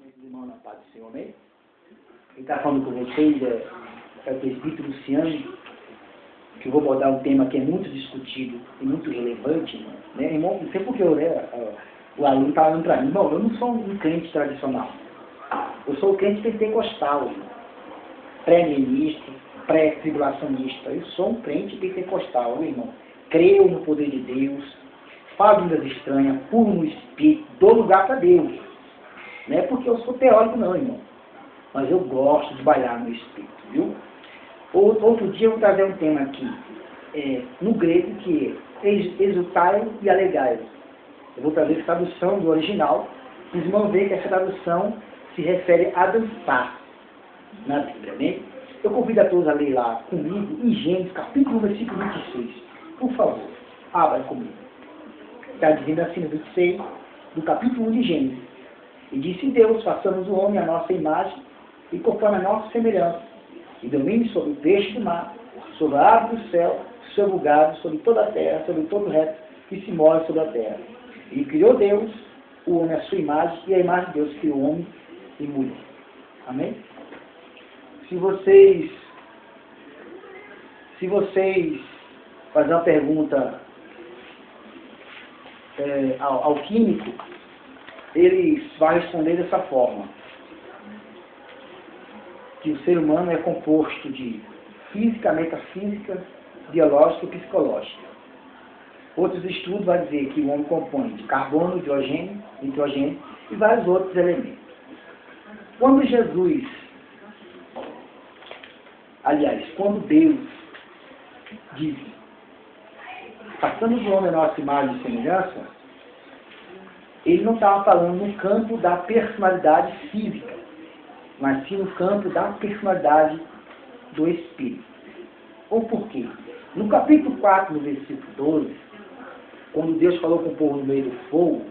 Irmão, na paz do Senhor, amém? Ele está falando com vocês, é o presbítero Luciano, que eu vou abordar um tema que é muito discutido e muito relevante, né? Irmão, não sei porque o aluno está falando para mim, irmão, eu não sou um crente tradicional, eu sou um crente pentecostal, pré-ministro, pré-tribulacionista, eu sou um crente pentecostal, irmão, creio no poder de Deus, falo línguas estranhas, pulo no Espírito, dou lugar para Deus. Não é porque eu sou teórico não, irmão. Mas eu gosto de bailar no Espírito, viu? Outro dia eu vou trazer um tema aqui, no grego, que é exultai e alegai. Eu vou trazer a tradução do original. Vocês vão ver que essa tradução se refere a dançar na Bíblia, né? Eu convido a todos a ler lá comigo em Gênesis, capítulo 1, versículo 26. Por favor, abra comigo. Está dizendo assim no 26 do capítulo 1 de Gênesis. E disse Deus, façamos o homem à nossa imagem e conforme a nossa semelhança, e domine sobre o peixe do mar, sobre a ave do céu, sobre o gado, sobre toda a terra, sobre todo o resto que se move sobre a terra. E criou Deus o homem à sua imagem, e a imagem de Deus criou o homem e mulher. Amém? Se vocês fazem uma pergunta ao químico, ele vai responder dessa forma: que o ser humano é composto de física, metafísica, biológica e psicológica. Outros estudos vão dizer que o homem compõe de carbono, hidrogênio, nitrogênio e vários outros elementos. Quando Deus diz, passamos o homem a nossa imagem e semelhança, ele não estava falando no campo da personalidade física, mas sim no campo da personalidade do Espírito. Ou por quê? No capítulo 4, no versículo 12, quando Deus falou com o povo no meio do fogo,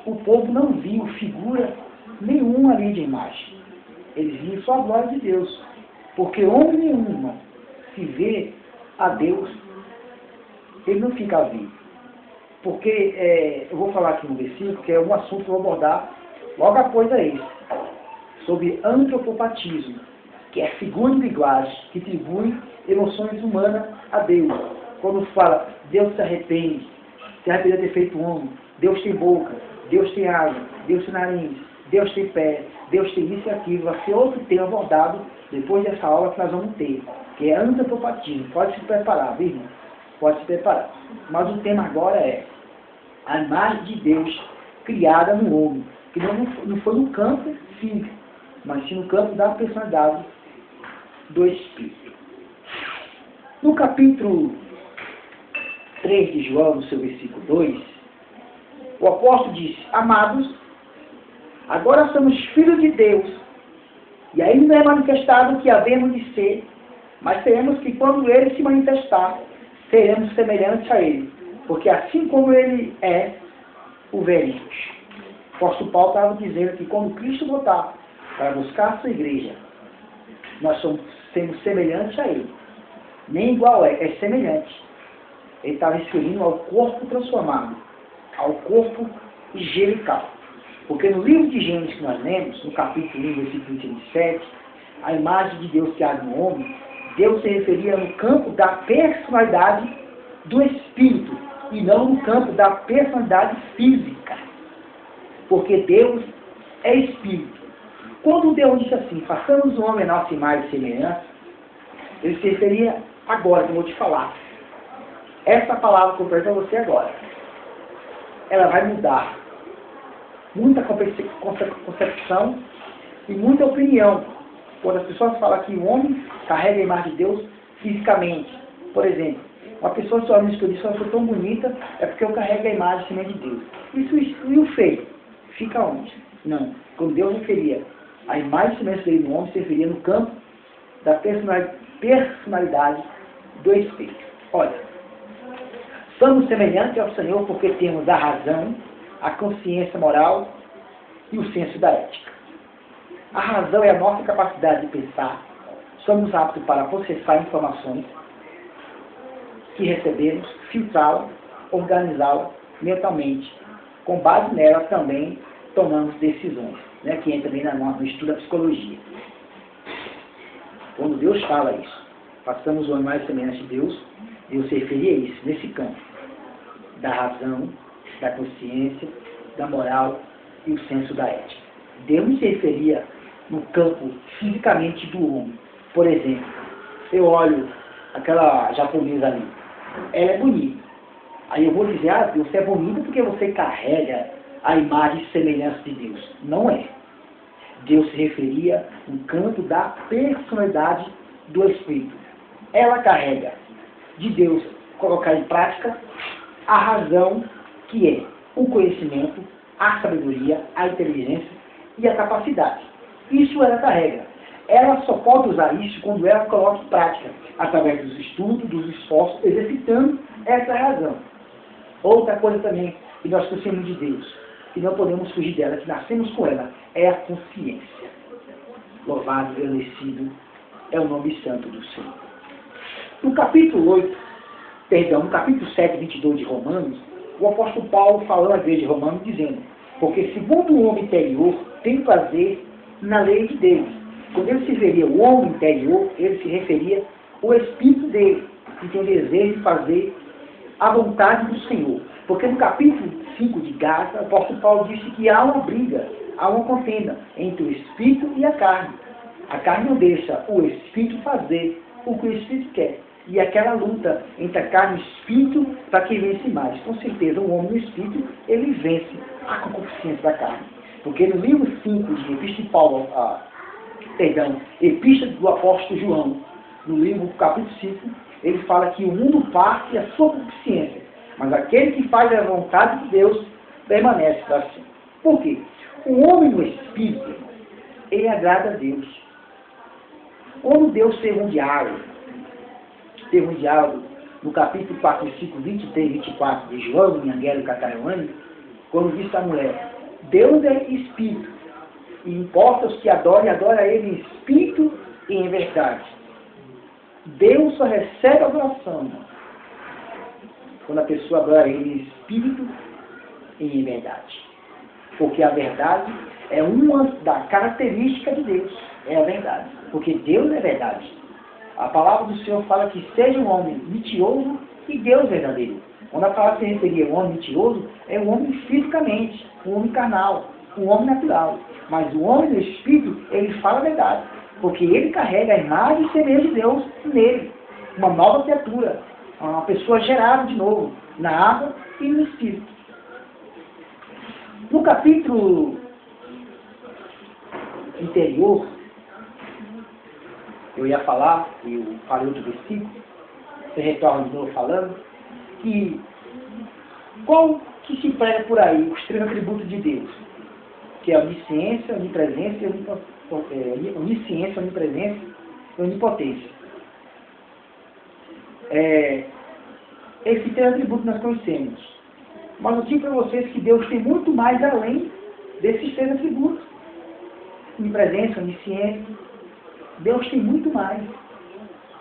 o povo não viu figura nenhuma ali de imagem. Eles viam só a glória de Deus. Porque homem nenhum se vê a Deus, ele não fica vivo. Porque eu vou falar aqui no versículo, que é um assunto que eu vou abordar logo após esse, sobre antropopatismo, que é a figura de linguagem que atribui emoções humanas a Deus. Quando fala, Deus se arrepende de ter feito o homem, Deus tem boca, Deus tem asa, Deus tem nariz, Deus tem pé, Deus tem isso e aquilo. Vai ser outro tema abordado depois dessa aula que nós vamos ter, que é antropopatismo. Pode se preparar, viu, irmão? Pode se preparar. Mas o tema agora é a imagem de Deus criada no homem, que não foi no campo físico, mas sim no campo da personalidade do Espírito. No capítulo 3 de João, no seu versículo 2, o apóstolo disse: amados, agora somos filhos de Deus, e ainda não é manifestado o que havemos de ser, mas teremos que, quando ele se manifestar, seremos semelhantes a ele, porque assim como ele é, o veremos. O apóstolo Paulo estava dizendo que quando Cristo voltar para buscar a sua igreja, nós seremos semelhantes a ele. Nem igual é semelhante. Ele estava referindo ao corpo transformado, ao corpo angelical. Porque no livro de Gênesis que nós lemos, no capítulo 1, versículo 27, a imagem de Deus criada no homem, Deus se referia no campo da personalidade do Espírito, e não no campo da personalidade física. Porque Deus é Espírito. Quando Deus disse assim, façamos o homem a nossa imagem e semelhança, ele se referia agora, que eu vou te falar. Essa palavra que eu pergunto a você agora, ela vai mudar muita concepção e muita opinião. Quando as pessoas falam que o homem carrega a imagem de Deus fisicamente. Por exemplo, uma pessoa só me disse, eu sou tão bonita, é porque eu carrego a imagem e semelhança de Deus. Isso e o feio? Fica onde? Não. Quando Deus referia a imagem e semelhança dele no homem, se referia no campo da personalidade do Espírito. Olha, somos semelhantes ao Senhor porque temos a razão, a consciência moral e o senso da ética. A razão é a nossa capacidade de pensar. Somos aptos para processar informações que recebemos, filtrá-las, organizá-las mentalmente. Com base nela também, tomamos decisões, né? Que entra também no estudo da psicologia. Quando Deus fala isso, façamos o homem mais semelhante de Deus, Deus se referia a isso, nesse campo, da razão, da consciência, da moral e o senso da ética. Deus não se referia no campo fisicamente do homem. Por exemplo, eu olho aquela japonesa ali, ela é bonita. Aí eu vou dizer, você é bonita porque você carrega a imagem e semelhança de Deus. Não é. Deus se referia no campo da personalidade do Espírito. Ela carrega de Deus colocar em prática a razão que é o conhecimento, a sabedoria, a inteligência e a capacidade. Isso ela carrega. Ela só pode usar isso quando ela coloca em prática, através dos estudos, dos esforços, exercitando essa razão. Outra coisa também que nós conhecemos de Deus, que não podemos fugir dela, que nascemos com ela, é a consciência. Louvado e agradecido é o nome santo do Senhor. No capítulo 7, 22 de Romanos, o apóstolo Paulo falando a vez de Romanos, dizendo, porque segundo o homem interior tem prazer na lei de Deus. Quando ele se referia ao homem interior, ele se referia ao espírito dele, que tem o desejo de fazer a vontade do Senhor. Porque no capítulo 5 de Gálatas, o apóstolo Paulo disse que há uma briga, há uma contenda entre o espírito e a carne. A carne não deixa o espírito fazer o que o espírito quer. E aquela luta entre a carne e o espírito para quem vence mais. Com certeza, o homem no espírito, ele vence a concupiscência da carne. Porque no livro 5 de Epístola do apóstolo João, no livro capítulo 5, ele fala que o mundo parte a sua concupiscência, mas aquele que faz a vontade de Deus permanece para sempre. Por quê? O homem no espírito, ele agrada a Deus. Quando Deus teve um diálogo no capítulo 4, versículo 23 e 24 de João, em Angelo e Catarioane, quando disse à mulher, Deus é espírito, e importa os que adorem a ele em espírito e em verdade. Deus só recebe a adoração quando a pessoa adora ele em espírito e em verdade. Porque a verdade é uma da característica de Deus, é a verdade. Porque Deus é verdade. A palavra do Senhor fala que seja um homem mentiroso e Deus verdadeiro. Quando a palavra se referia ao homem mentiroso, é um homem fisicamente, um homem carnal, um homem natural. Mas o homem do espírito, ele fala a verdade. Porque ele carrega a imagem e semelhança de Deus nele. Uma nova criatura. Uma pessoa gerada de novo, na água e no espírito. No capítulo anterior, eu ia falar, e eu falei outro versículo, você retorna de novo falando, que qual que se prega por aí, os três atributos de Deus, que é a onisciência, onipresença e onisciência, onipresença e onipotência. Esses três atributos nós conhecemos. Mas eu digo para vocês que Deus tem muito mais além desses três atributos. Onipresença, onisciência. Deus tem muito mais.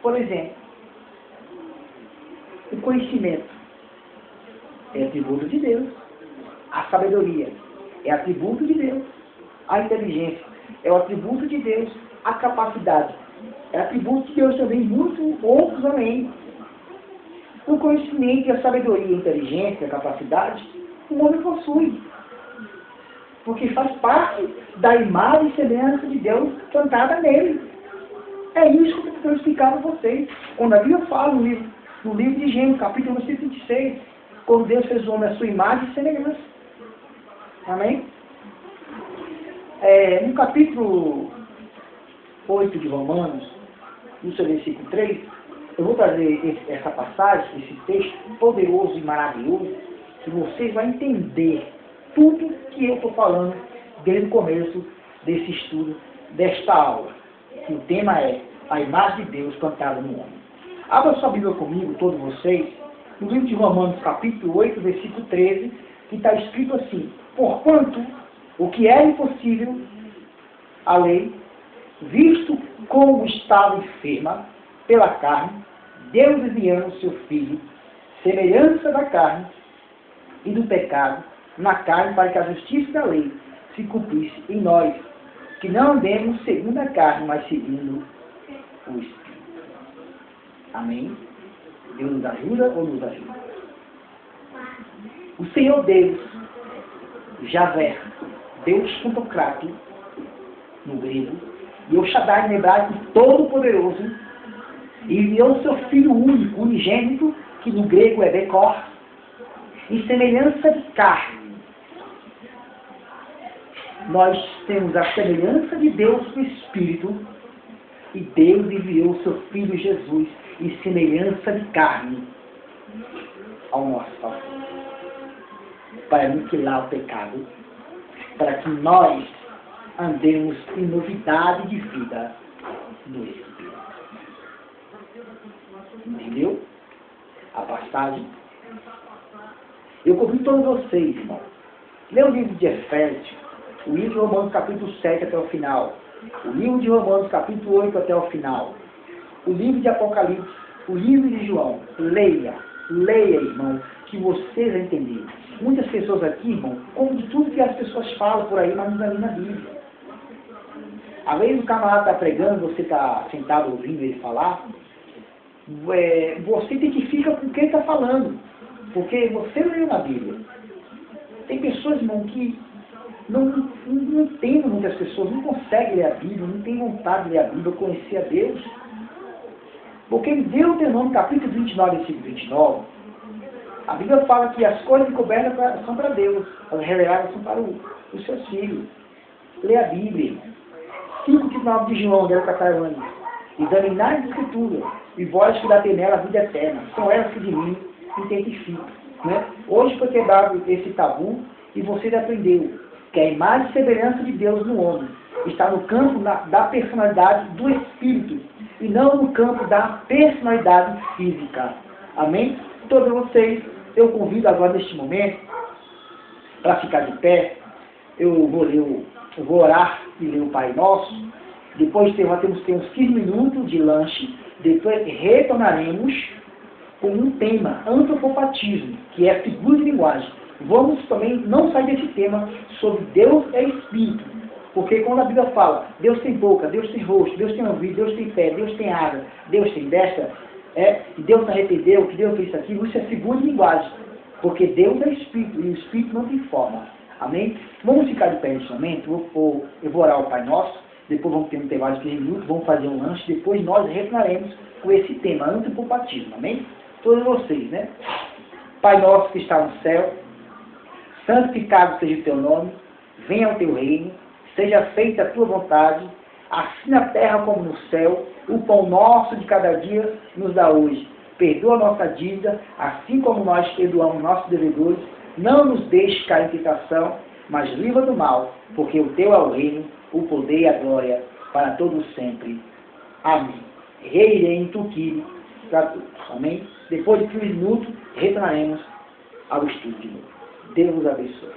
Por exemplo, o conhecimento é atributo de Deus. A sabedoria é atributo de Deus. A inteligência é o atributo de Deus. A capacidade é atributo de Deus também. Muitos outros além. O conhecimento, a sabedoria, a inteligência, a capacidade, o homem possui. Porque faz parte da imagem e semelhança de Deus plantada nele. É isso que eu estou explicando para vocês. Quando a Bíblia fala no livro de Gênesis, capítulo 26, quando Deus fez o homem à sua imagem e semelhança. Amém? No capítulo 8 de Romanos, no seu versículo 3, eu vou trazer essa passagem, esse texto poderoso e maravilhoso, que vocês vão entender tudo que eu estou falando desde o começo desse estudo, desta aula. Que o tema é a imagem de Deus plantada no homem. Abra sua Bíblia comigo, todos vocês, no livro de Romanos, capítulo 8, versículo 13, que está escrito assim, porquanto o que é impossível, a lei, visto como estava enferma pela carne, Deus enviando o seu Filho, semelhança da carne e do pecado, na carne, para que a justiça da lei se cumprisse em nós, que não andemos segundo a carne, mas segundo o Espírito. Amém? Deus nos ajuda ou nos ajuda? O Senhor Deus, Javé, Deus Pantocrato, no grego, e o Shaddai no hebraico, Todo-Poderoso, enviou seu Filho único, unigênito, que no grego é Bekor, em semelhança de carne. Nós temos a semelhança de Deus no Espírito, e Deus enviou seu Filho Jesus em semelhança de carne ao nosso favor, para aniquilar o pecado, para que nós andemos em novidade de vida no Espírito. Entendeu? A passagem. Eu convido todos vocês, irmão. Lê o livro de Efésios, o livro de Romanos capítulo 7 até o final, o livro de Romanos capítulo 8 até o final, o livro de Apocalipse, o livro de João. Leia, irmão, que vocês vão entender. Muitas pessoas aqui, irmão, como de tudo que as pessoas falam por aí, mas não está ali na Bíblia. Às vezes o camarada está pregando, você está sentado ouvindo ele falar, você tem que ficar com quem está falando, porque você não leu na Bíblia. Tem pessoas, irmão, que não entendem, muitas pessoas não conseguem ler a Bíblia, não têm vontade de ler a Bíblia, conhecer a Deus. Porque em Deuteronômio capítulo 29, versículo 29, a Bíblia fala que as coisas encobertas são para Deus, as reveladas são para os seus filhos. Lê a Bíblia. 5,9 de João, dela Catarina. Examinai as Escrituras, e vós que dá nela a vida eterna. São elas que de mim identificam. Né? Hoje foi quebrado esse tabu, e você aprendeu que a imagem e semelhança de Deus no homem está no campo da personalidade do Espírito, e não no campo da personalidade física. Amém? Todos vocês, eu convido agora neste momento, para ficar de pé, eu vou orar e ler o Pai Nosso. Depois temos que ter uns 15 minutos de lanche. Depois retornaremos com um tema, antropopatismo, que é figura de linguagem. Vamos também não sair desse tema sobre Deus é Espírito. Porque quando a Bíblia fala, Deus tem boca, Deus tem rosto, Deus tem ouvido, Deus tem pé, Deus tem asa, Deus tem destra, e Deus se arrependeu, que Deus fez isso aqui, isso é figura de linguagem. Porque Deus é Espírito, e o Espírito não tem forma. Amém? Vamos ficar de pé nesse momento, eu vou orar o Pai Nosso, depois vamos ter um intervalo de 15 minutos, vamos fazer um lanche, depois nós retornaremos com esse tema, antropopatismo. Amém? Todos vocês, né? Pai Nosso que está no céu, santificado seja o teu nome, venha o teu reino, seja feita a tua vontade, assim na terra como no céu. O pão nosso de cada dia nos dá hoje. Perdoa a nossa dívida, assim como nós perdoamos nossos devedores. Não nos deixe cair em tentação, mas livra do mal, porque o teu é o reino, o poder e a glória, para todos sempre. Amém. Reirei tu que para todos. Amém. Depois de 15 minutos, retornaremos ao estudo de novo. Deus vos abençoe.